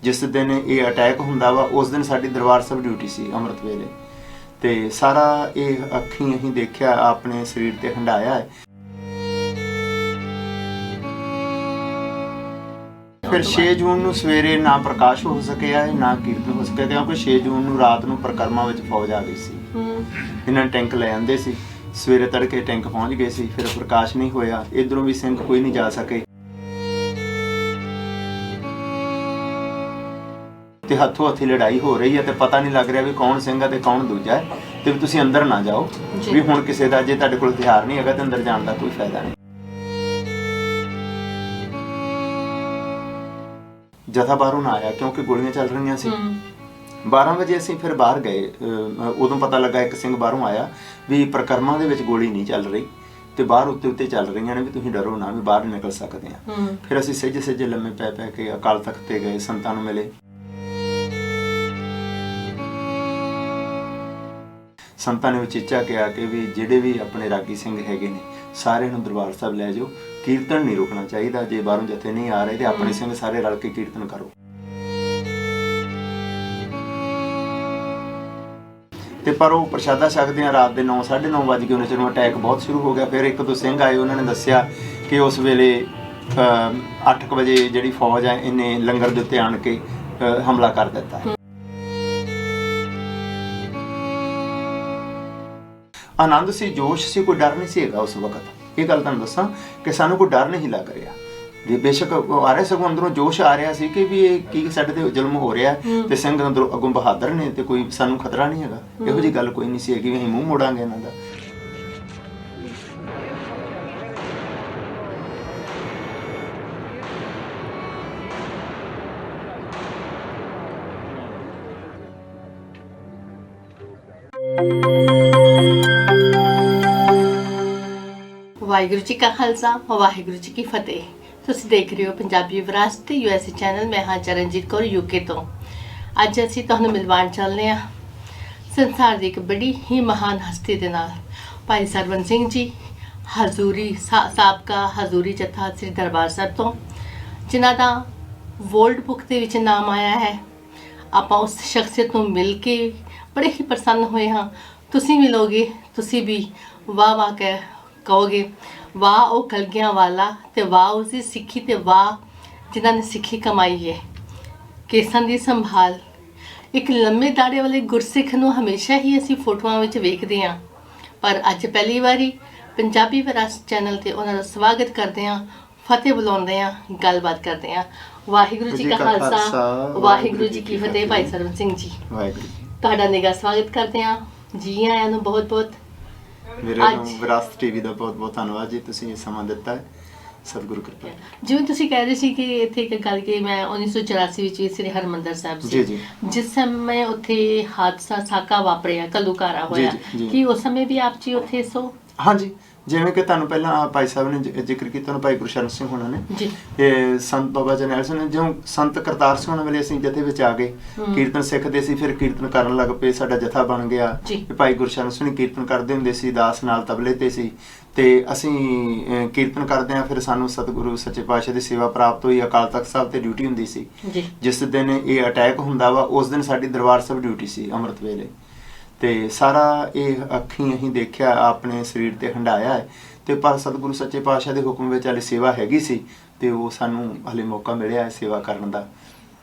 जिस दिन ये अटैक हुंदा वा उस दिन साडी दरबार साहब ड्यूटी सी अमृत वेले ते सारा ये अखीं अहीं देखिया अपने शरीर ते हंडाया है। फिर 6 जून नूं सवेरे ना प्रकाश हो सकिया है ना कीर्तन हो सकिया क्योंकि 6 जून नूं रात नूं परिक्रमा विच फौज आ गई सी। इन्हां टैंक ले आंदे सी, सवेरे तड़के टैंक पहुंच गए सी, फिर प्रकाश नहीं होया, इधरों भी सिंह कोई नहीं जा सके ਤੇ ਹੱਥੋਂ ਹੱਥੀ ਲੜਾਈ ਹੋ ਰਹੀ ਹੈ ਤੇ ਪਤਾ ਨਹੀਂ ਲੱਗ ਰਿਹਾ ਵੀ ਕੌਣ ਸਿੰਘ ਹੈ ਤੇ ਕੌਣ ਦੂਜਾ ਹੈ ਤੇ ਵੀ ਤੁਸੀਂ ਅੰਦਰ ਨਾ ਜਾਓ ਵੀ ਹੁਣ ਕਿਸੇ ਦਾ ਜੇ ਤੁਹਾਡੇ ਕੋਲ ਹਥਿਆਰ ਨਹੀਂ ਹੈਗਾ ਤੇ ਅੰਦਰ ਜਾਣ ਦਾ ਕੋਈ ਫਾਇਦਾ ਨਹੀਂ। ਜਥਾ ਬਾਹਰੋਂ ਨਾ ਆਇਆ ਕਿਉਂਕਿ ਗੋਲੀਆਂ ਚੱਲ ਰਹੀਆਂ ਸੀ। 12 ਵਜੇ ਅਸੀਂ ਫਿਰ ਬਾਹਰ ਗਏ, ਉਦੋਂ ਪਤਾ ਲੱਗਾ ਇੱਕ ਸਿੰਘ ਬਾਹਰੋਂ ਆਇਆ ਵੀ ਪ੍ਰਕਰਮਾਂ ਦੇ ਵਿੱਚ ਗੋਲੀ ਨਹੀਂ ਚੱਲ ਰਹੀ ਤੇ ਬਾਹਰ ਉੱਤੇ ਚੱਲ ਰਹੀਆਂ ਨੇ ਵੀ ਤੁਸੀਂ ਡਰੋ ਨਾ ਵੀ ਬਾਹਰ ਨਿਕਲ ਸਕਦੇ ਆ। ਫਿਰ ਅਸੀਂ ਸਹਿਜੇ ਲੰਮੇ ਪੈ ਕੇ ਅਕਾਲ ਤਖਤ ਤੇ ਗਏ, ਸੰਤਾਂ ਨੂੰ ਮਿਲੇ। ਸੰਤਾਂ ਨੇ ਉਚੇਚਾ ਕਿਹਾ ਕਿ ਵੀ ਜਿਹੜੇ ਵੀ ਆਪਣੇ ਰਾਗੀ ਸਿੰਘ ਹੈਗੇ ਨੇ ਸਾਰਿਆਂ ਨੂੰ ਦਰਬਾਰ ਸਾਹਿਬ ਲੈ ਜਾਓ, ਕੀਰਤਨ ਨਹੀਂ ਰੁਕਣਾ ਚਾਹੀਦਾ, ਜੇ ਬਾਹਰੋਂ ਜਥੇ ਨਹੀਂ ਆ ਰਹੇ ਤੇ ਆਪਣੇ ਸਿੰਘ ਸਾਰੇ ਰਲ ਕੇ ਕੀਰਤਨ ਕਰੋ। ਤੇ ਪਰ ਉਹ ਪ੍ਰਸ਼ਾਦਾ ਛਕਦੇ ਆ ਰਾਤ ਦੇ 9 9:30 ਵਜ ਗਏ, ਉਹਨਾਂ ਚਿਰ ਨੂੰ ਅਟੈਕ ਬਹੁਤ ਸ਼ੁਰੂ ਹੋ ਗਿਆ। ਫਿਰ ਇੱਕ ਦੋ ਸਿੰਘ ਆਏ, ਉਹਨਾਂ ਨੇ ਦੱਸਿਆ ਕਿ ਉਸ ਵੇਲੇ 8 ਵਜੇ ਜਿਹੜੀ ਫੌਜ ਹੈ ਇਹਨੇ ਲੰਗਰ ਦੇ ਉੱਤੇ ਆਣ ਕੇ ਹਮਲਾ ਕਰ ਦਿੱਤਾ। ਆਨੰਦ ਸੀ, ਜੋਸ਼ ਸੀ, ਕੋਈ ਡਰ ਨਹੀਂ ਸੀ ਹੈਗਾ ਉਸ ਵਕਤ। ਇਹ ਗੱਲ ਤੁਹਾਨੂੰ ਦੱਸਾਂ ਕਿ ਸਾਨੂੰ ਕੋਈ ਡਰ ਨਹੀਂ ਲੱਗ ਰਿਹਾ ਵੀ ਬੇਸ਼ੱਕ ਆ ਰਿਹਾ, ਸਗੋਂ ਅੰਦਰੋਂ ਜੋਸ਼ ਆ ਰਿਹਾ ਸੀ ਕਿ ਵੀ ਇਹ ਕੀ ਸਾਡੇ ਤੇ ਜ਼ੁਲਮ ਹੋ ਰਿਹਾ ਤੇ ਸਿੰਘ ਅੰਦਰੋਂ ਅੱਗੋਂ ਬਹਾਦਰ ਨੇ ਤੇ ਕੋਈ ਸਾਨੂੰ ਖਤਰਾ ਨਹੀਂ ਹੈਗਾ। ਇਹੋ ਜਿਹੀ ਗੱਲ ਕੋਈ ਨਹੀਂ ਸੀ ਹੈਗੀ ਵੀ ਅਸੀਂ ਮੂੰਹ ਮੋੜਾਂਗੇ ਇਹਨਾਂ ਦਾ। ਵਾਹਿਗੁਰੂ ਜੀ ਕਾ ਖਾਲਸਾ ਵਾਹਿਗੁਰੂ ਜੀ ਕੀ ਫਤਿਹ। ਤੁਸੀਂ ਦੇਖ ਰਹੇ ਹੋ ਪੰਜਾਬੀ ਵਿਰਾਸਤ USA ਚੈਨਲ। ਮੈਂ ਹਾਂ ਚਰਨਜੀਤ ਕੌਰ UK ਤੋਂ। ਅੱਜ ਅਸੀਂ ਤੁਹਾਨੂੰ ਮਿਲਵਾਉਣ ਚੱਲਦੇ ਹਾਂ ਸੰਸਾਰ ਦੀ ਇੱਕ ਬੜੀ ਹੀ ਮਹਾਨ ਹਸਤੀ ਦੇ ਨਾਲ, ਭਾਈ ਸਰਵਨ ਸਿੰਘ ਜੀ ਹਜ਼ੂਰੀ ਸਾਬਕਾ ਹਜ਼ੂਰੀ ਜਥਾ ਸ੍ਰੀ ਦਰਬਾਰ ਸਾਹਿਬ ਤੋਂ, ਜਿਨ੍ਹਾਂ ਦਾ ਵਰਲਡ ਬੁੱਕ ਦੇ ਵਿੱਚ ਨਾਮ ਆਇਆ ਹੈ। ਆਪਾਂ ਉਸ ਸ਼ਖਸੀਅਤ ਨੂੰ ਮਿਲ ਕੇ ਬੜੇ ਹੀ ਪ੍ਰਸੰਨ ਹੋਏ ਹਾਂ। ਤੁਸੀਂ ਮਿਲੋਗੇ, ਤੁਸੀਂ ਵੀ ਵਾਹ ਵਾਹ ਕਹੋਗੇ, ਵਾਹ ਉਹ ਕਲਗੀਆਂ ਵਾਲਾ ਤੇ ਵਾਹ ਉਸਦੀ ਸਿੱਖੀ ਤੇ ਵਾਹ ਜਿਨ੍ਹਾਂ ਨੇ ਸਿੱਖੀ ਕਮਾਈ ਹੈ। ਕੇਸਾਂ ਦੀ ਸੰਭਾਲ, ਇੱਕ ਲੰਮੇ ਦਾੜੇ ਵਾਲੇ ਗੁਰਸਿੱਖ ਨੂੰ ਹਮੇਸ਼ਾ ਹੀ ਅਸੀਂ ਫੋਟੋਆਂ ਵਿੱਚ ਵੇਖਦੇ ਹਾਂ, ਪਰ ਅੱਜ ਪਹਿਲੀ ਵਾਰੀ ਪੰਜਾਬੀ ਵਿਰਾਸਤ ਚੈਨਲ ਤੇ ਉਹਨਾਂ ਦਾ ਸਵਾਗਤ ਕਰਦੇ ਹਾਂ, ਫਤਿਹ ਬੁਲਾਉਂਦੇ ਹਾਂ, ਗੱਲਬਾਤ ਕਰਦੇ ਹਾਂ। ਵਾਹਿਗੁਰੂ ਜੀ ਕਾ ਖਾਲਸਾ ਵਾਹਿਗੁਰੂ ਜੀ ਕੀ ਫਤਿਹ। ਭਾਈ ਸਰਵਨ ਸਿੰਘ ਜੀ, ਵਾਹਿਗੁਰੂ ਜੀ, ਤੁਹਾਡਾ ਨਿੱਘਾ ਸਵਾਗਤ ਕਰਦੇ ਹਾਂ। ਜੀ ਆਇਆਂ ਨੂੰ ਬਹੁਤ ਬਹੁਤ। ਮੇਰੇ ਨੂੰ ਵਿਰਾਸਤ ਟੀਵੀ ਦਾ ਬਹੁਤ ਬਹੁਤ ਧੰਨਵਾਦ ਜੀ, ਤੁਸੀਂ ਸਮਾਂ ਦਿੱਤਾ ਹੈ। ਸਤਿਗੁਰੂ ਕਿਰਪਾ। ਜਿਵੇਂ ਤੁਸੀਂ ਕਹਿ ਰਹੇ ਸੀ ਕਿ ਇੱਥੇ ਇੱਕ ਗੱਲ ਕਿ ਮੈਂ 1984 ਵਿੱਚ ਵੀ ਸ੍ਰੀ ਹਰਿਮੰਦਰ ਸਾਹਿਬ ਸੀ, ਜਿਸ ਸਮੇਂ ਉੱਥੇ ਹਾਦਸਾ ਸਾਕਾ ਵਾਪਰਿਆ, ਘੱਲੂਘਾਰਾ ਹੋਇਆ, ਕਿ ਉਸ ਸਮੇਂ ਵੀ ਆਪ ਜੀ ਉੱਥੇ ਸੋ? ਹਾਂਜੀ, ਜਿਵੇਂ ਕਿ ਤੁਹਾਨੂੰ ਪਹਿਲਾਂ ਭਾਈ ਸਾਹਿਬ ਨੇ ਜ਼ਿਕਰ ਕੀਤਾ ਨਾ, ਭਾਈ ਗੁਰਸ਼ਰਨ ਸਿੰਘ ਹੋਣਾ ਨੇ ਤੇ ਸੰਤ ਬਾਬਾ ਜਰਨੈਲ ਸਿੰਘ ਨੇ, ਜਿਉਂ ਸੰਤ ਕਰਤਾਰ ਸਿੰਘ ਹੋਣਾ ਵੇਲੇ ਅਸੀਂ ਜਥੇ ਵਿੱਚ ਆ ਗਏ, ਕੀਰਤਨ ਸਿੱਖਦੇ ਸੀ, ਫਿਰ ਕੀਰਤਨ ਕਰਨ ਲੱਗ ਪਏ, ਸਾਡਾ ਜਥਾ ਬਣ ਗਿਆ। ਭਾਈ ਗੁਰਸ਼ਰਨ ਸਿੰਘ ਕੀਰਤਨ ਕਰਦੇ ਹੁੰਦੇ ਸੀ, ਦਾਸ ਨਾਲ ਤਬਲੇ ਤੇ ਸੀ ਤੇ ਅਸੀਂ ਕੀਰਤਨ ਕਰਦੇ ਆ। ਫਿਰ ਸਾਨੂੰ ਸਤਿਗੁਰੂ ਸੱਚੇ ਪਾਤਸ਼ਾਹ ਦੀ ਸੇਵਾ ਪ੍ਰਾਪਤ ਹੋਈ। ਅਕਾਲ ਤਖਤ ਸਾਹਿਬ ਤੇ ਡਿਊਟੀ ਹੁੰਦੀ ਸੀ। ਜਿਸ ਦਿਨ ਇਹ ਅਟੈਕ ਹੁੰਦਾ ਵਾ ਉਸ ਦਿਨ ਸਾਡੀ ਦਰਬਾਰ ਸਾਹਿਬ ਡਿਊਟੀ ਸੀ ਅੰਮ੍ਰਿਤ ਵੇਲੇ ਤੇ ਸਾਰਾ ਇਹ ਅੱਖੀਂ ਅਸੀਂ ਦੇਖਿਆ, ਆਪਣੇ ਸਰੀਰ ਤੇ ਹੰਡਾਇਆ ਹੈ। ਤੇ ਪਰ ਸਤਿਗੁਰੂ ਸੱਚੇ ਪਾਤਸ਼ਾਹ ਦੇ ਹੁਕਮ ਵਿੱਚ ਹਾਲੇ ਸੇਵਾ ਹੈਗੀ ਸੀ ਤੇ ਉਹ ਸਾਨੂੰ ਹਾਲੇ ਮੌਕਾ ਮਿਲਿਆ ਹੈ ਸੇਵਾ ਕਰਨ ਦਾ।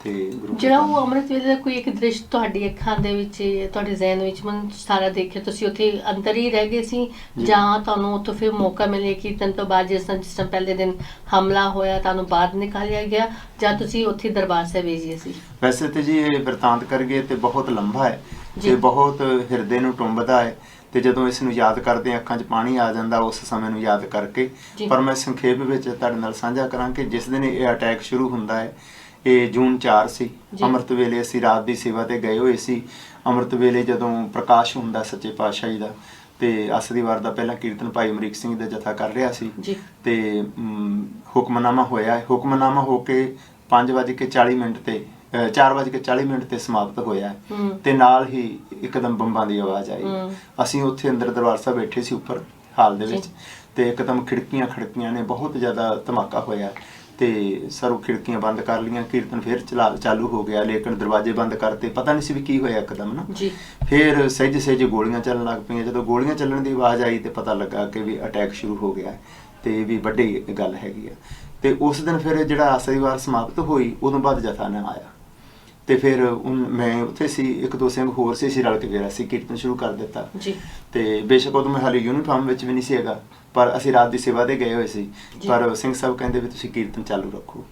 ਤੇ ਜਿਹੜਾ ਉਹ ਅੰਮ੍ਰਿਤ ਵੇਲੇ ਦਾ ਕੋਈ ਇੱਕ ਦ੍ਰਿਸ਼ ਤੁਹਾਡੀ ਅੱਖਾਂ ਦੇ ਵਿੱਚ, ਤੁਹਾਡੇ ਜ਼ਿਹਨ ਵਿੱਚ ਮਨ ਸਾਰਾ ਦੇਖਿਆ, ਤੁਸੀਂ ਉੱਥੇ ਅੰਦਰ ਹੀ ਰਹਿ ਗਏ ਸੀ ਜਾਂ ਤੁਹਾਨੂੰ ਉੱਥੋਂ ਫਿਰ ਮੌਕਾ ਮਿਲਿਆ ਕੀਰਤਨ ਤੋਂ ਬਾਅਦ, ਜਿਸ ਤਰ੍ਹਾਂ ਪਹਿਲੇ ਦਿਨ ਹਮਲਾ ਹੋਇਆ ਤੁਹਾਨੂੰ ਬਾਹਰ ਨਿਕਾਲਿਆ ਗਿਆ, ਜਾਂ ਤੁਸੀਂ ਉੱਥੇ ਦਰਬਾਰ ਸਾਹਿਬ ਭੇਜਿਆ ਸੀ? ਵੈਸੇ ਤੇ ਜੀ ਇਹ ਵਰਤਾਂਤ ਕਰੀਏ ਤੇ ਬਹੁਤ ਲੰਬਾ ਹੈ ਤੇ ਬਹੁਤ ਹਿਰਦੇ ਨੂੰ ਟੁੰਬਦਾ ਹੈ ਤੇ ਜਦੋਂ ਇਸ ਨੂੰ ਯਾਦ ਕਰਦੇ ਹਾਂ ਅੱਖਾਂ 'ਚ ਪਾਣੀ ਆ ਜਾਂਦਾ ਉਸ ਸਮੇਂ ਨੂੰ ਯਾਦ ਕਰਕੇ। ਪਰ ਮੈਂ ਸੰਖੇਪ ਵਿੱਚ ਤੁਹਾਡੇ ਨਾਲ ਸਾਂਝਾ ਕਰਾਂ ਕਿ ਜਿਸ ਦਿਨ ਇਹ ਅਟੈਕ ਸ਼ੁਰੂ ਹੁੰਦਾ ਹੈ, ਇਹ ਜੂਨ 4 ਸੀ। ਅੰਮ੍ਰਿਤ ਵੇਲੇ ਅਸੀਂ ਰਾਤ ਦੀ ਸੇਵਾ ਤੇ ਗਏ ਹੋਏ ਸੀ। ਅੰਮ੍ਰਿਤ ਵੇਲੇ ਜਦੋਂ ਪ੍ਰਕਾਸ਼ ਹੁੰਦਾ ਸੱਚੇ ਪਾਤਸ਼ਾਹ ਜੀ ਦਾ ਤੇ ਅਸਲੀ ਵਾਰ ਦਾ ਪਹਿਲਾਂ ਕੀਰਤਨ ਭਾਈ ਅਮਰੀਕ ਸਿੰਘ ਦਾ ਜਥਾ ਕਰ ਰਿਹਾ ਸੀ ਤੇ ਹੁਕਮਨਾਮਾ ਹੋਇਆ। ਹੁਕਮਨਾਮਾ ਹੋ ਕੇ 5:40 ਤੇ 4:40 ਤੇ ਸਮਾਪਤ ਹੋਇਆ ਤੇ ਨਾਲ ਹੀ ਇੱਕਦਮ ਬੰਬਾਂ ਦੀ ਆਵਾਜ਼ ਆਈ। ਅਸੀਂ ਉੱਥੇ ਅੰਦਰ ਦਰਬਾਰ ਸਾਹਿਬ ਬੈਠੇ ਸੀ ਉੱਪਰ ਹਾਲ ਦੇ ਵਿੱਚ ਤੇ ਇੱਕਦਮ ਖਿੜਕੀਆਂ ਨੇ ਬਹੁਤ ਜ਼ਿਆਦਾ ਧਮਾਕਾ ਹੋਇਆ ਤੇ ਸਰਵ ਖਿੜਕੀਆਂ ਬੰਦ ਕਰ ਲਈਆਂ, ਕੀਰਤਨ ਫਿਰ ਚਾਲੂ ਹੋ ਗਿਆ, ਲੇਕਿਨ ਦਰਵਾਜ਼ੇ ਬੰਦ ਕਰਤੇ, ਪਤਾ ਨਹੀਂ ਸੀ ਵੀ ਕੀ ਹੋਇਆ ਇੱਕਦਮ ਨਾ ਜੀ। ਫਿਰ ਸਹਿਜ ਸਹਿਜ ਗੋਲੀਆਂ ਚੱਲਣ ਲੱਗ ਪਈਆਂ। ਜਦੋਂ ਗੋਲੀਆਂ ਚੱਲਣ ਦੀ ਆਵਾਜ਼ ਆਈ ਤੇ ਪਤਾ ਲੱਗਾ ਕਿ ਵੀ ਅਟੈਕ ਸ਼ੁਰੂ ਹੋ ਗਿਆ ਤੇ ਵੀ ਵੱਡੀ ਗੱਲ ਹੈਗੀ ਆ। ਤੇ ਉਸ ਦਿਨ ਫਿਰ ਜਿਹੜਾ ਆਸਰੀ ਵਾਰ ਸਮਾਪਤ ਹੋਈ, ਉਦੋਂ ਬਾਅਦ ਜਥਾ ਨਾ ਆਇਆ ਤੇ ਫਿਰ ਮੈਂ ਉੱਥੇ ਸੀ, 1-2 ਸਿੰਘ ਹੋਰ ਸੀ, ਅਸੀਂ ਰਲ ਕੇ ਫਿਰ ਅਸੀਂ ਕੀਰਤਨ ਸ਼ੁਰੂ ਕਰ ਦਿੱਤਾ ਜੀ। ਤੇ ਬੇਸ਼ੱਕ ਉਦੋਂ ਮੈਂ ਹਾਲੇ ਯੂਨੀਫਾਰਮ ਵਿੱਚ ਵੀ ਨਹੀਂ ਸੀ ਹੈਗਾ, ਪਰ ਅਸੀਂ ਰਾਤ ਦੀ ਸੇਵਾ ਦੇ ਗਏ ਹੋਏ ਸੀ, ਪਰ ਸਿੰਘ ਸਾਹਿਬ ਕਹਿੰਦੇ ਵੀ ਤੁਸੀਂ ਕੀਰਤਨ ਚਾਲੂ ਰੱਖੋ।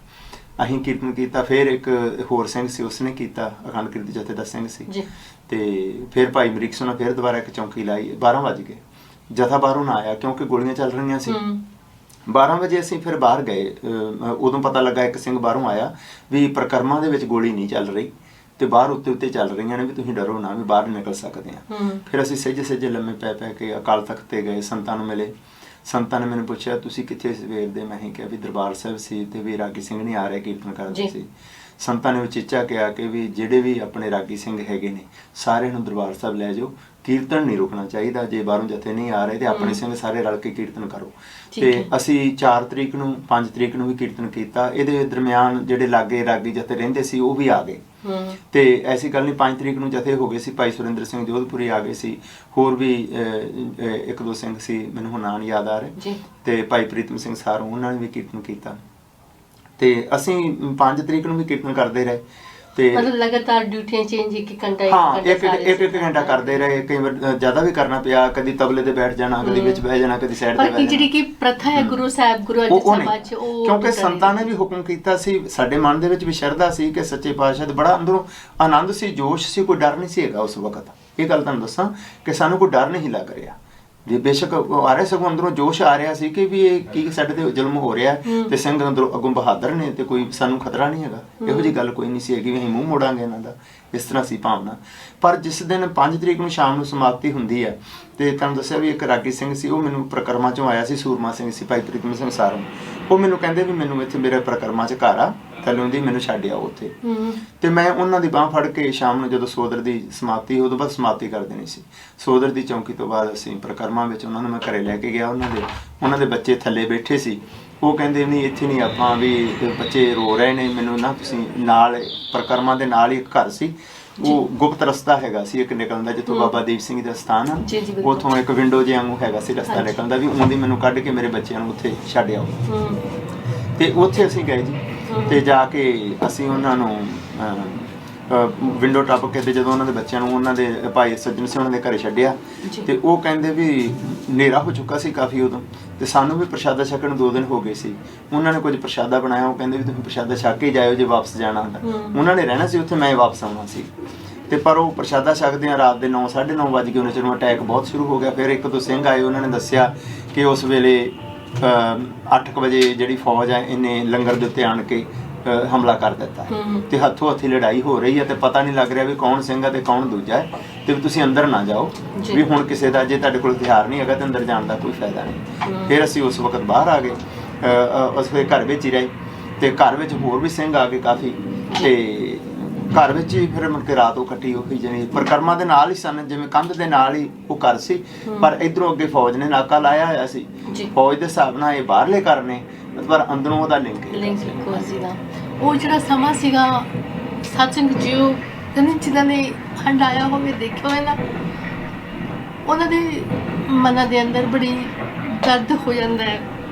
ਅਸੀਂ ਕੀਰਤਨ ਕੀਤਾ। ਫਿਰ ਇੱਕ ਹੋਰ ਸਿੰਘ ਸੀ, ਉਸਨੇ ਕੀਤਾ, ਅਖੰਡ ਕੀਰਤੀ ਜਥੇ ਦਾ ਸਿੰਘ ਸੀ। ਤੇ ਫਿਰ ਭਾਈ ਅਮਰੀਕ ਸਿੰਘ ਨੇ ਫਿਰ ਦੁਬਾਰਾ ਇੱਕ ਚੌਂਕੀ ਲਾਈ। 12 ਵਜ ਗਏ, ਜਥਾ ਬਾਹਰੋਂ ਨਾ ਆਇਆ ਕਿਉਂਕਿ ਗੋਲੀਆਂ ਚੱਲ ਰਹੀਆਂ ਸੀ। 12 ਵਜੇ ਅਸੀਂ ਫਿਰ ਬਾਹਰ ਗਏ। ਉਦੋਂ ਪਤਾ ਲੱਗਾ ਇੱਕ ਸਿੰਘ ਬਾਹਰੋਂ ਆਇਆ ਵੀ ਪ੍ਰਕਰਮਾਂ ਦੇ ਵਿੱਚ ਗੋਲੀ ਨਹੀਂ ਚੱਲ ਰਹੀ ਤੇ ਬਾਹਰ ਉੱਤੇ ਚੱਲ ਰਹੀਆਂ ਨੇ, ਵੀ ਤੁਸੀਂ ਡਰੋ ਨਾ, ਵੀ ਬਾਹਰ ਨਿਕਲ ਸਕਦੇ ਆ। ਫਿਰ ਅਸੀਂ ਸਹਿਜੇ ਲੰਮੇ ਪੈ ਕੇ ਅਕਾਲ ਤਖਤ ਤੇ ਗਏ, ਸੰਤਾਂ ਨੂੰ ਮਿਲੇ। ਸੰਤਾਂ ਨੇ ਮੈਨੂੰ ਪੁੱਛਿਆ ਤੁਸੀਂ ਕਿੱਥੇ ਸਵੇਰ ਦੇ? ਮੈਂ ਹੀ ਕਿਹਾ ਵੀ ਦਰਬਾਰ ਸਾਹਿਬ ਸੀ ਤੇ ਵੀ ਰਾਗੀ ਸਿੰਘ ਨਹੀਂ ਆ ਰਹੇ, ਕੀਰਤਨ ਕਰਦੇ ਸੀ। ਸੰਤਾਂ ਨੇ ਉਚੇਚਾ ਕਿਹਾ ਕਿ ਵੀ ਜਿਹੜੇ ਵੀ ਆਪਣੇ ਰਾਗੀ ਸਿੰਘ ਹੈਗੇ ਨੇ ਸਾਰਿਆਂ ਨੂੰ ਦਰਬਾਰ ਸਾਹਿਬ ਲੈ ਜਾਓ, ਕੀਰਤਨ ਨਹੀਂ ਰੁਕਣਾ ਚਾਹੀਦਾ। ਜੇ ਬਾਹਰੋਂ ਜਥੇ ਨਹੀਂ ਆ ਰਹੇ ਤੇ ਆਪਣੇ ਸਿੰਘ ਸਾਰੇ ਰਲ ਕੇ ਕੀਰਤਨ ਕਰੋ। ਤੇ ਅਸੀਂ 4 ਤਰੀਕ ਨੂੰ 5 ਤਰੀਕ ਨੂੰ ਵੀ ਕੀਰਤਨ ਕੀਤਾ। ਇਹਦੇ ਦਰਮਿਆਨ ਜਿਹੜੇ ਲਾਗੇ ਰਾਗੀ ਜਥੇ ਰਹਿੰਦੇ ਸੀ ਉਹ ਵੀ ਆ ਗਏ। ਤੇ ਐਸੀ ਗੱਲ ਨਹੀਂ, 5 ਤਰੀਕ ਨੂੰ ਜਥੇ ਹੋ ਗਏ ਸੀ। ਭਾਈ ਸੁਰਿੰਦਰ ਸਿੰਘ ਜੋਧਪੁਰੀ ਆ ਗਏ ਸੀ, ਹੋਰ ਵੀ 1-2 ਸਿੰਘ ਸੀ, ਮੈਨੂੰ ਹੁਣ ਨਾਂ ਯਾਦ ਆ ਰਹੇ। ਤੇ ਭਾਈ ਪ੍ਰੀਤਮ ਸਿੰਘ ਸਾਰੂ, ਉਹਨਾਂ ਨੇ ਵੀ ਕੀਰਤਨ ਕੀਤਾ। ਤੇ ਅਸੀਂ 5 ਤਰੀਕ ਨੂੰ ਵੀ ਕੀਰਤਨ ਕਰਦੇ ਰਹੇ। ਤੇ ਮਤਲਬ ਲਗਾਤਾਰ ਡਿਊਟੀਆਂ ਚੇਂਜ, ਇੱਕ ਘੰਟਾ ਇੱਕ ਘੰਟਾ ਕਰਦੇ ਰਹੇ। ਕਈ ਵਾਰ ਜ਼ਿਆਦਾ ਵੀ ਕਰਨਾ ਪਿਆ, ਕਦੀ ਤਬਲੇ ਤੇ ਬੈਠ ਜਾਣਾ, ਕਦੀ ਵਿੱਚ ਬਹਿ ਜਾਣਾ, ਕਦੀ ਸਾਈਡ ਤੇ ਬਹਿ ਜਾਣਾ। ਜਿਹੜੀ ਕਿ ਪ੍ਰਥਾ ਹੈ ਗੁਰੂ ਸਾਹਿਬ ਗੁਰੂ ਅਰਜਨ ਸਾਹਿਬ ਚ, ਉਹ ਕਿਉਂਕਿ ਸੰਤਾਂ ਨੇ ਵੀ ਹੁਕਮ ਕੀਤਾ ਸੀ, ਸਾਡੇ ਮਨ ਦੇ ਵਿੱਚ ਵੀ ਸ਼ਰਧਾ ਸੀ ਕਿ ਸੱਚੇ ਪਾਤਸ਼ਾਹ ਦਾ ਬੜਾ ਅੰਦਰੋਂ ਆਨੰਦ ਸੀ, ਜੋਸ਼ ਸੀ, ਕੋਈ ਡਰ ਨਹੀਂ ਸੀ ਹੈਗਾ ਉਸ ਵਕਤ। ਇਹ ਗੱਲ ਤੁਹਾਨੂੰ ਦੱਸਾਂ ਕਿ ਸਾਨੂੰ ਕੋਈ ਡਰ ਨਹੀਂ ਲੱਗ ਰਿਹਾ। ਜੇ ਬੇਸ਼ੱਕ ਆ ਰਿਹਾ, ਸਗੋਂ ਅੰਦਰੋਂ ਜੋਸ਼ ਆ ਰਿਹਾ ਸੀ ਕਿ ਵੀ ਇਹ ਕੀ ਸਾਡੇ ਤੇ ਜ਼ੁਲਮ ਹੋ ਰਿਹਾ ਤੇ ਸਿੰਘ ਅੰਦਰੋਂ ਅੱਗੋਂ ਬਹਾਦਰ ਨੇ ਤੇ ਕੋਈ ਸਾਨੂੰ ਖਤਰਾ ਨਹੀਂ ਹੈਗਾ। ਇਹੋ ਜਿਹੀ ਗੱਲ ਕੋਈ ਨਹੀਂ ਸੀ ਹੈਗੀ ਵੀ ਅਸੀਂ ਮੂੰਹ ਮੋੜਾਂਗੇ ਇਹਨਾਂ ਦਾ, ਇਸ ਤਰ੍ਹਾਂ ਸੀ ਭਾਵਨਾ। ਪਰ ਜਿਸ ਦਿਨ 5 ਤਰੀਕ ਨੂੰ ਸ਼ਾਮ ਨੂੰ ਸਮਾਪਤੀ ਹੁੰਦੀ ਹੈ ਤੇ ਤੁਹਾਨੂੰ ਦੱਸਿਆ ਵੀ ਇੱਕ ਰਾਗੀ ਸਿੰਘ ਸੀ, ਉਹ ਮੈਨੂੰ ਪ੍ਰਕਰਮਾਂ ਚੋਂ ਆਇਆ ਸੀ, ਸੂਰਮਾ ਸਿੰਘ ਸੀ, ਭਾਈ ਪ੍ਰੀਤਮ ਸਿੰਘ ਸਾਰੂ। ਉਹ ਮੈਨੂੰ ਕਹਿੰਦੇ ਵੀ ਮੈਨੂੰ ਇੱਥੇ ਮੇਰੇ ਪ੍ਰਕਰਮਾਂ 'ਚ ਘਰ ਆ, ਥੱਲੋਂ ਦੀ ਮੈਨੂੰ ਛੱਡ ਆਓ ਉੱਥੇ। ਤੇ ਮੈਂ ਉਹਨਾਂ ਦੀ ਬਾਂਹ ਫੜ ਕੇ ਸ਼ਾਮ ਨੂੰ ਜਦੋਂ ਸੋਦਰ ਦੀ ਸਮਾਪਤੀ, ਉਦੋਂ ਬਾਅਦ ਸਮਾਪਤੀ ਕਰ ਦੇਣੀ ਸੀ। ਸੋਦਰ ਦੀ ਚੌਂਕੀ ਤੋਂ ਬਾਅਦ ਅਸੀਂ ਪ੍ਰਕਰਮਾਂ ਵਿੱਚ ਉਹਨਾਂ ਨੂੰ ਮੈਂ ਘਰੇ ਲੈ ਕੇ ਗਿਆ। ਉਹਨਾਂ ਦੇ ਬੱਚੇ ਥੱਲੇ ਬੈਠੇ ਸੀ। ਉਹ ਕਹਿੰਦੇ ਨਹੀਂ ਇੱਥੇ ਨਹੀਂ, ਆਪਾਂ ਵੀ ਬੱਚੇ ਰੋ ਰਹੇ ਨੇ, ਮੈਨੂੰ ਨਾ ਤੁਸੀਂ ਨਾਲ, ਪ੍ਰਕਰਮਾਂ ਦੇ ਨਾਲ ਹੀ ਇੱਕ ਘਰ ਸੀ, ਉਹ ਗੁਪਤ ਰਸਤਾ ਹੈਗਾ ਸੀ ਇੱਕ ਨਿਕਲਣ ਦਾ, ਜਿੱਥੋਂ ਬਾਬਾ ਦੀਪ ਸਿੰਘ ਦਾ ਸਥਾਨ ਆ, ਉੱਥੋਂ ਇੱਕ ਵਿੰਡੋ ਜਿਹਾ ਨੂੰ ਹੈਗਾ ਸੀ ਰਸਤਾ ਨਿਕਲਣ ਦਾ, ਵੀ ਉਹਦੀ ਮੈਨੂੰ ਕੱਢ ਕੇ ਮੇਰੇ ਬੱਚਿਆਂ ਨੂੰ ਉੱਥੇ ਛੱਡ ਆਓ। ਤੇ ਉੱਥੇ ਅਸੀਂ ਗਏ ਜੀ। ਤੇ ਜਾ ਕੇ ਅਸੀਂ ਉਹਨਾਂ ਨੂੰ ਵਿੰਡੋ ਟੱਪ ਕੇ ਤੇ ਜਦੋਂ ਉਹਨਾਂ ਦੇ ਬੱਚਿਆਂ ਨੂੰ ਉਹਨਾਂ ਦੇ ਭਾਈ ਸੱਜਣ ਸਿੰਘ ਉਹਨਾਂ ਦੇ ਘਰੇ ਛੱਡਿਆ ਤੇ ਉਹ ਕਹਿੰਦੇ ਵੀ ਹਨੇਰਾ ਹੋ ਚੁੱਕਾ ਸੀ ਕਾਫੀ ਉਦੋਂ, ਤੇ ਸਾਨੂੰ ਵੀ ਪ੍ਰਸ਼ਾਦਾ ਛਕਣ ਨੂੰ 2 ਦਿਨ ਹੋ ਗਏ ਸੀ। ਉਹਨਾਂ ਨੇ ਕੁਝ ਪ੍ਰਸ਼ਾਦਾ ਬਣਾਇਆ, ਉਹ ਕਹਿੰਦੇ ਵੀ ਤੁਸੀਂ ਪ੍ਰਸ਼ਾਦਾ ਛਕ ਕੇ ਜਾਇਓ ਜੇ ਵਾਪਸ ਜਾਣਾ ਹੁੰਦਾ। ਉਹਨਾਂ ਨੇ ਰਹਿਣਾ ਸੀ ਉੱਥੇ, ਮੈਂ ਵਾਪਸ ਆਉਣਾ ਸੀ। ਤੇ ਪਰ ਉਹ ਪ੍ਰਸ਼ਾਦਾ ਛਕਦੇ ਆ ਰਾਤ ਦੇ 9, 9:30 ਵਜ ਗਏ। ਉਹਨਾਂ ਚੋਂ ਅਟੈਕ ਬਹੁਤ ਸ਼ੁਰੂ ਹੋ ਗਿਆ। ਫਿਰ 1-2 ਸਿੰਘ ਆਏ, ਉਹਨਾਂ ਨੇ ਦੱਸਿਆ ਕਿ ਉਸ ਵੇਲੇ 8 ਵਜੇ ਜਿਹੜੀ ਫੌਜ ਹੈ ਇਹਨੇ ਲੰਗਰ ਦੇ ਉੱਤੇ ਆਣ ਕੇ ਹਮਲਾ ਕਰ ਦਿੱਤਾ ਤੇ ਹੱਥੋਂ ਹੱਥੀ ਲੜਾਈ ਹੋ ਰਹੀ ਹੈ ਤੇ ਪਤਾ ਨਹੀਂ ਲੱਗ ਰਿਹਾ ਵੀ ਕੌਣ ਸਿੰਘ ਹੈ ਤੇ ਕੌਣ ਦੂਜਾ ਹੈ, ਤੇ ਤੁਸੀਂ ਅੰਦਰ ਨਾ ਜਾਓ, ਵੀ ਹੁਣ ਕਿਸੇ ਦਾ ਜੇ ਤੁਹਾਡੇ ਕੋਲ ਹਥਿਆਰ ਨਹੀਂ ਹੈਗਾ ਤੇ ਅੰਦਰ ਜਾਣ ਦਾ ਕੋਈ ਫਾਇਦਾ ਨਹੀਂ। ਫਿਰ ਅਸੀਂ ਉਸ ਵਕਤ ਬਾਹਰ ਆ ਗਏ, ਉਸ ਵੇਲੇ ਘਰ ਵਿੱਚ ਹੀ ਰਹੇ ਤੇ ਘਰ ਵਿੱਚ ਹੋਰ ਵੀ ਸਿੰਘ ਆ ਗਏ ਕਾਫੀ, ਤੇ ਘਰ ਵਿੱਚ ਹੀ ਫਿਰ ਮੁੜ ਕੇ ਰਾਤ ਉਹ ਕੱਟੀ ਉਹੀ ਜਿਹੜੀ ਪ੍ਰਕਰਮਾਂ ਦੇ ਨਾਲ ਹੀ ਸਨ, ਜਿਵੇਂ ਕੰਧ ਦੇ ਨਾਲ ਹੀ ਉਹ ਘਰ ਸੀ, ਪਰ ਇਧਰੋਂ ਅੱਗੇ ਫੌਜ ਨੇ ਨਾਕਾ ਲਾਇਆ ਹੋਇਆ ਸੀ। ਫੌਜ ਦੇ ਹਿਸਾਬ ਨਾਲ ਇਹ ਬਾਹਰਲੇ ਘਰ ਨੇ, ਪਰ ਅੰਦਰੋਂ ਉਹਦਾ ਲਿੰਕ ਸੀਗਾ। ਉਹ ਜਿਹੜਾ ਸਮਾਂ ਸੀਗਾ ਸਤਿਸੰਗ ਜੀਓ ਕਹਿੰਦੇ ਜਿਨ੍ਹਾਂ ਨੇ ਹੰਡਾਇਆ ਹੋਵੇ, ਦੇਖਿਆ ਹੋਵੇ ਨਾ, ਉਹਨਾਂ ਦੇ ਮਨਾਂ ਦੇ ਅੰਦਰ ਬੜੀ ਦਰਦ ਹੋ ਜਾਂਦਾ ਹੈ,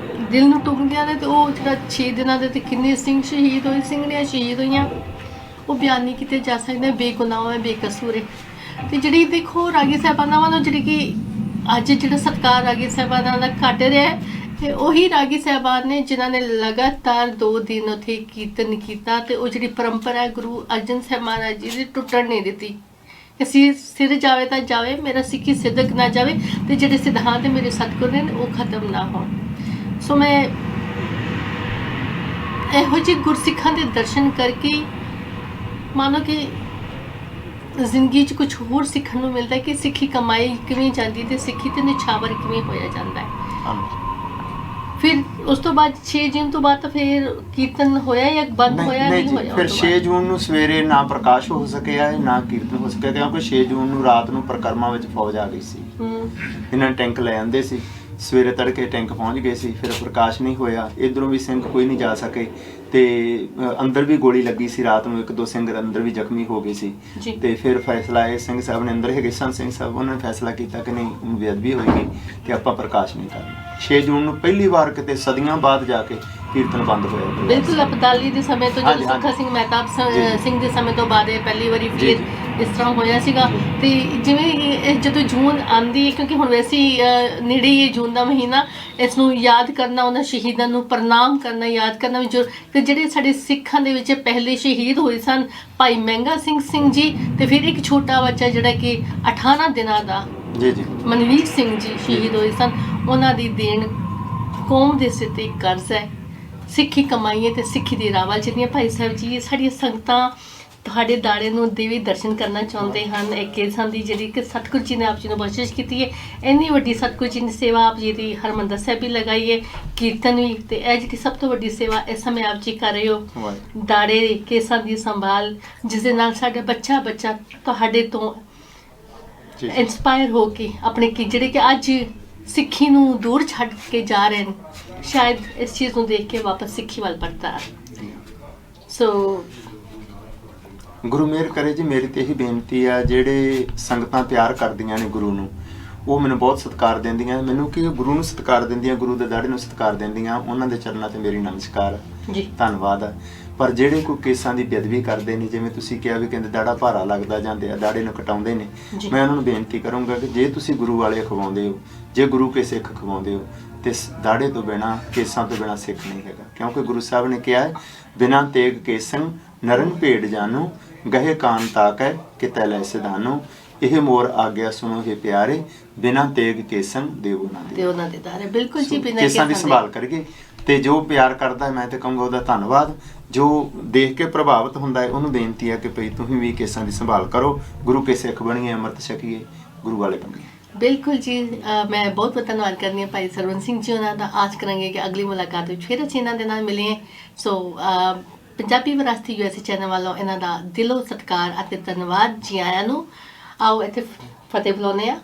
ਦਿਲ ਨੂੰ ਟੁੰਬਦਿਆਂ ਨੇ। ਤੇ ਉਹ ਜਿਹੜਾ 6 ਦਿਨਾਂ ਦੇ ਤੇ ਕਿੰਨੇ ਸਿੰਘ ਸ਼ਹੀਦ ਹੋਏ, ਸਿੰਘਣੀਆਂ ਸ਼ਹੀਦ ਹੋਈਆਂ, ਉਹ ਬਿਆਨ ਨਹੀਂ ਕੀਤੇ ਜਾ ਸਕਦੇ। ਬੇਗੁਨਾਹ ਹੈ, ਬੇਕਸੂਰ ਹੈ। ਤੇ ਜਿਹੜੀ ਦੇਖੋ ਰਾਗੀ ਸਾਹਿਬਾਨਾਂ ਵੱਲੋਂ ਜਿਹੜੀ ਕਿ ਅੱਜ ਜਿਹੜਾ ਸਤਿਕਾਰ ਰਾਗੀ ਸਾਹਿਬਾਨਾਂ ਦਾ ਘਟ ਰਿਹਾ ਹੈ, ਤੇ ਉਹੀ ਰਾਗੀ ਸਾਹਿਬਾਨ ਨੇ ਜਿਨ੍ਹਾਂ ਨੇ ਲਗਾਤਾਰ 2 ਦਿਨ ਉੱਥੇ ਕੀਰਤਨ ਕੀਤਾ ਤੇ ਉਹ ਜਿਹੜੀ ਪਰੰਪਰਾ ਗੁਰੂ ਅਰਜਨ ਸਾਹਿਬ ਮਹਾਰਾਜ ਜੀ ਦੀ ਟੁੱਟਣ ਨਹੀਂ ਦਿੱਤੀ। ਅਸੀਂ ਸਿਰ ਜਾਵੇ ਤਾਂ ਜਾਵੇ, ਮੇਰਾ ਸਿੱਖੀ ਸਿੱਧਕ ਨਾ ਜਾਵੇ, ਤੇ ਜਿਹੜੇ ਸਿਧਾਂਤ ਮੇਰੇ ਸਤਿਗੁਰ ਨੇ ਉਹ ਖਤਮ ਨਾ ਹੋਣ। ਸੋ ਮੈਂ ਇਹੋ ਜਿਹੇ ਗੁਰਸਿੱਖਾਂ ਦੇ ਦਰਸ਼ਨ ਕਰਕੇ ਮਾਨੋ ਕਿ ਜ਼ਿੰਦਗੀ 'ਚ ਕੁਝ ਹੋਰ ਸਿੱਖਣ ਨੂੰ ਮਿਲਦਾ ਕਿ ਸਿੱਖੀ ਕਮਾਈ ਕਿਵੇਂ ਜਾਂਦੀ ਤੇ ਸਿੱਖੀ ਤੇ ਨਿਛਾਵਰ ਕਿਵੇਂ ਹੋਇਆ ਜਾਂਦਾ ਹੈ। ਫਿਰ ਉਸ ਤੋਂ ਬਾਅਦ 6 ਜੂਨ ਤੋਂ ਬਾਅਦ ਤਾਂ ਫਿਰ ਕੀਰਤਨ ਹੋਇਆ ਜਾਂ ਬੰਦ ਹੋਇਆ? ਨਹੀਂ ਹੋਇਆ। ਫਿਰ 6 ਜੂਨ ਨੂੰ ਸਵੇਰੇ ਨਾ ਪ੍ਰਕਾਸ਼ ਹੋ ਸਕਿਆ ਨਾ ਕੀਰਤਨ ਹੋ ਸਕਿਆ, ਕਿਉਂਕਿ 6 ਜੂਨ ਨੂੰ ਰਾਤ ਨੂੰ ਪ੍ਰਕਰਮਾਂ ਵਿੱਚ ਫੌਜ ਆ ਗਈ ਸੀ। ਇਹਨਾਂ ਨੇ ਟੈਂਕ ਲੈ ਆਂਦੇ ਸੀ। ਸਵੇਰੇ ਤੜਕੇ ਟੈਂਕ ਪਹੁੰਚ ਗਏ ਸੀ, ਫਿਰ ਪ੍ਰਕਾਸ਼ ਨਹੀਂ ਹੋਇਆ, ਇਧਰੋਂ ਵੀ ਸਿੰਘ ਕੋਈ ਨਹੀਂ ਜਾ ਸਕੇ ਤੇ ਅੰਦਰ ਵੀ ਗੋਲੀ ਲੱਗੀ ਸੀ ਰਾਤ ਨੂੰ, 1-2 ਸਿੰਘ ਅੰਦਰ ਵੀ ਜ਼ਖਮੀ ਹੋ ਗਏ ਸੀ ਤੇ ਫਿਰ ਫੈਸਲਾ ਇਹ ਸਿੰਘ ਸਾਹਿਬ ਨੇ ਅੰਦਰ ਹੈਗੇ ਸਨ, ਸਿੰਘ ਸਾਹਿਬ ਉਹਨਾਂ ਨੇ ਫੈਸਲਾ ਕੀਤਾ ਕਿ ਨਹੀਂ ਬੇਅਦਬੀ ਹੋਏਗੀ ਤੇ ਆਪਾਂ ਪ੍ਰਕਾਸ਼ ਨਹੀਂ ਕਰਨਾ। 6 ਜੂਨ ਨੂੰ ਪਹਿਲੀ ਵਾਰ ਕਿਤੇ ਸਦੀਆਂ ਬਾਅਦ ਜਾ ਕੇ ਕੀਰਤਨ ਬੰਦ ਹੋਇਆ। ਬਿਲਕੁਲ ਅਬਦਾਲੀ ਦੇ ਸਮੇਂ ਤੋਂ, ਜਦੋਂ ਸੁੱਖਾ ਸਿੰਘ ਮਹਿਤਾਬ ਸਿੰਘ ਦੇ ਸਮੇਂ ਤੋਂ ਬਾਅਦ ਇਹ ਪਹਿਲੀ ਵਾਰੀ ਫਿਰ ਇਸ ਤਰ੍ਹਾਂ ਹੋਇਆ ਸੀਗਾ। ਤੇ ਜਿਵੇਂ ਜਦੋਂ ਜੂਨ ਆਉਂਦੀ ਹੈ, ਕਿਉਂਕਿ ਹੁਣ ਵੈਸੇ ਨੇੜੇ ਹੀ ਜੂਨ ਦਾ ਮਹੀਨਾ, ਇਸ ਨੂੰ ਯਾਦ ਕਰਨਾ, ਉਹਨਾਂ ਸ਼ਹੀਦਾਂ ਨੂੰ ਪ੍ਰਣਾਮ ਕਰਨਾ, ਯਾਦ ਕਰਨਾ ਵੀ ਜੋ ਜਿਹੜੇ ਸਾਡੇ ਸਿੱਖਾਂ ਦੇ ਵਿੱਚ ਪਹਿਲੇ ਸ਼ਹੀਦ ਹੋਏ ਸਨ, ਭਾਈ ਮਹਿੰਗਾ ਸਿੰਘ ਜੀ ਤੇ ਫਿਰ ਇੱਕ ਛੋਟਾ ਬੱਚਾ ਜਿਹੜਾ ਕਿ 18 ਦਿਨਾਂ ਦਾ ਮਨਵੀਰ ਸਿੰਘ ਜੀ ਸ਼ਹੀਦ ਹੋਏ ਸਨ। ਉਹਨਾਂ ਦੀ ਦੇਣ ਕੌਮ ਦੇ ਸਿਰ ਤੇ ਇੱਕ ਕਰਜ਼ ਹੈ। ਸਿੱਖੀ ਕਮਾਈਏ ਤੇ ਸਿੱਖੀ ਦੀ ਰਾਹ ਵੱਲ ਜਿਹੜੀਆਂ ਭਾਈ ਸਾਹਿਬ ਜੀ ਸਾਡੀਆਂ ਸੰਗਤਾਂ ਤੁਹਾਡੇ ਦਾੜੇ ਨੂੰ ਦੇਵੀ ਦਰਸ਼ਨ ਕਰਨਾ ਚਾਹੁੰਦੇ ਹਨ। ਇਹ ਕੇਸਾਂ ਦੀ ਜਿਹੜੀ ਕਿ ਸਤਿਗੁਰੂ ਜੀ ਨੇ ਆਪ ਜੀ ਨੂੰ ਬਖਸ਼ਿਸ਼ ਕੀਤੀ ਹੈ, ਇੰਨੀ ਵੱਡੀ ਸਤਿਗੁਰੂ ਜੀ ਨੇ ਸੇਵਾ ਆਪ ਜੀ ਦੀ ਹਰਿਮੰਦਰ ਸਾਹਿਬ ਵੀ ਲਗਾਈ ਹੈ, ਕੀਰਤਨ ਵੀ, ਤੇ ਇਹ ਜਿਹੜੀ ਸਭ ਤੋਂ ਵੱਡੀ ਸੇਵਾ ਇਸ ਸਮੇਂ ਆਪ ਜੀ ਕਰ ਰਹੇ ਹੋ, ਦਾੜੇ ਕੇਸਾਂ ਦੀ ਸੰਭਾਲ, ਜਿਸ ਦੇ ਨਾਲ ਸਾਡਾ ਬੱਚਾ ਤੁਹਾਡੇ ਤੋਂ ਇੰਸਪਾਇਰ ਹੋ ਕੇ ਆਪਣੇ ਜਿਹੜੇ ਕਿ ਅੱਜ ਸਿੱਖੀ ਨੂੰ ਦੂਰ ਛੱਡ ਕੇ ਜਾ ਰਹੇ ਨੇ, ਸ਼ਾਇਦ ਇਸ ਚੀਜ਼ ਨੂੰ ਦੇਖ ਕੇ ਵਾਪਸ ਸਿੱਖੀ ਵੱਲ ਪਰਤਾ। ਸੋ ਗੁਰੂ ਮਿਹਰ ਕਰੇ ਜੀ। ਮੇਰੀ ਤੇ ਇਹੀ ਬੇਨਤੀ ਆ, ਜਿਹੜੇ ਸੰਗਤਾਂ ਪਿਆਰ ਕਰਦੀਆਂ ਨੇ ਗੁਰੂ ਨੂੰ, ਉਹ ਮੈਨੂੰ ਬਹੁਤ ਸਤਿਕਾਰ ਦਿੰਦੀਆਂ, ਮੈਨੂੰ ਕਿ ਗੁਰੂ ਨੂੰ ਸਤਿਕਾਰ ਦਿੰਦੀਆਂ, ਗੁਰੂ ਦੇ ਦਾੜੇ ਨੂੰ ਸਤਿਕਾਰ ਦਿੰਦੀਆਂ, ਉਹਨਾਂ ਦੇ ਚਰਨਾਂ ਤੇ ਮੇਰੀ ਨਮਸਕਾਰ ਜੀ, ਧੰਨਵਾਦ ਆ। ਪਰ ਜਿਹੜੇ ਕੋਈ ਕੇਸਾਂ ਦੀ ਬੇਅਦਬੀ ਕਰਦੇ ਨੇ, ਜਿਵੇਂ ਤੁਸੀਂ ਕਿਹਾ ਵੀ ਕਹਿੰਦੇ ਦਾੜਾ ਭਾਰਾ ਲੱਗਦਾ ਜਾਂਦੇ ਆ, ਦਾੜੇ ਨੂੰ ਕਟਾਉਂਦੇ ਨੇ, ਮੈਂ ਉਹਨਾਂ ਨੂੰ ਬੇਨਤੀ ਕਰੂੰਗਾ ਕਿ ਜੇ ਤੁਸੀਂ ਗੁਰੂ ਵਾਲੇ ਖਵਾਉਂਦੇ ਹੋ, ਜੇ ਗੁਰੂ ਕੇ ਸਿੱਖ ਖਵਾਉਂਦੇ ਹੋ, ਤੇ ਦਾੜੇ ਤੋਂ ਬਿਨਾਂ, ਕੇਸਾਂ ਤੋਂ ਬਿਨਾਂ ਸਿੱਖ ਨਹੀਂ ਹੈਗਾ। ਕਿਉਂਕਿ ਗੁਰੂ ਸਾਹਿਬ ਨੇ ਕਿਹਾ ਹੈ, ਬਿਨਾਂ ਤੇਗ ਕੇਸਨ ਨਰਨ ਭੇਡ ਜਾਨੋ, ਗਹੇ ਕਾਨ ਤਾਕੈ ਕਿਤੈ ਲੈ ਸਿਧਾਨੋ, ਇਹ ਮੋਰ ਆਗਿਆ ਸੁਣੋ हे ਪਿਆਰੇ, ਬਿਨਾਂ ਤੇਗ ਕੇਸਨ ਦੇਵੋ ਨਾ ਦੇ ਦਾਰੇ। ਬਿਲਕੁਲ ਜੀ, ਬਿਨਾਂ ਕੇਸਾਂ ਦੀ ਸੰਭਾਲ ਕਰੀਏ, ਤੇ ਜੋ ਪਿਆਰ ਕਰਦਾ ਮੈਂ ਤੇ ਕਹੂੰਗਾ ਉਹਦਾ ਧੰਨਵਾਦ, ਜੋ ਦੇਖ ਕੇ ਪ੍ਰਭਾਵਿਤ ਹੁੰਦਾ ਹੈ ਉਹਨੂੰ ਬੇਨਤੀ ਹੈ ਕਿ ਭਈ ਤੁਸੀਂ ਵੀ ਕੇਸਾਂ ਦੀ ਸੰਭਾਲ ਕਰੋ, ਗੁਰੂ ਕੇ ਸਿੱਖ ਬਣੀਏ, ਅੰਮ੍ਰਿਤ ਛਕੀਏ, ਗੁਰੂ ਵਾਲੇ ਬਣੀਏ। ਬਿਲਕੁਲ ਜੀ, ਮੈਂ ਬਹੁਤ ਬਹੁਤ ਧੰਨਵਾਦ ਕਰਦੀ ਹਾਂ ਭਾਈ ਸਰਵਨ ਸਿੰਘ ਜੀ ਉਹਨਾਂ ਦਾ। ਆਸ ਕਰਾਂਗੇ ਕਿ ਅਗਲੀ ਮੁਲਾਕਾਤ ਵਿੱਚ ਫਿਰ ਅਸੀਂ ਇਹਨਾਂ ਦੇ ਨਾਲ ਮਿਲੀਏ। ਸੋ ਪੰਜਾਬੀ ਵਿਰਾਸਤੀ USA ਚੈਨਲ ਵੱਲੋਂ ਇਹਨਾਂ ਦਾ ਦਿਲੋਂ ਸਤਿਕਾਰ ਅਤੇ ਧੰਨਵਾਦ। ਜੀ ਆਇਆਂ ਨੂੰ। ਆਓ ਇੱਥੇ ਫਤਿਹ ਬੁਲਾਉਂਦੇ ਆ।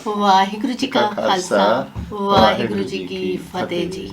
ਵਾਹਿਗੁਰੂ ਜੀ ਕਾ ਖਾਲਸਾ, ਵਾਹਿਗੁਰੂ ਜੀ ਕੀ ਫਤਿਹ ਜੀ।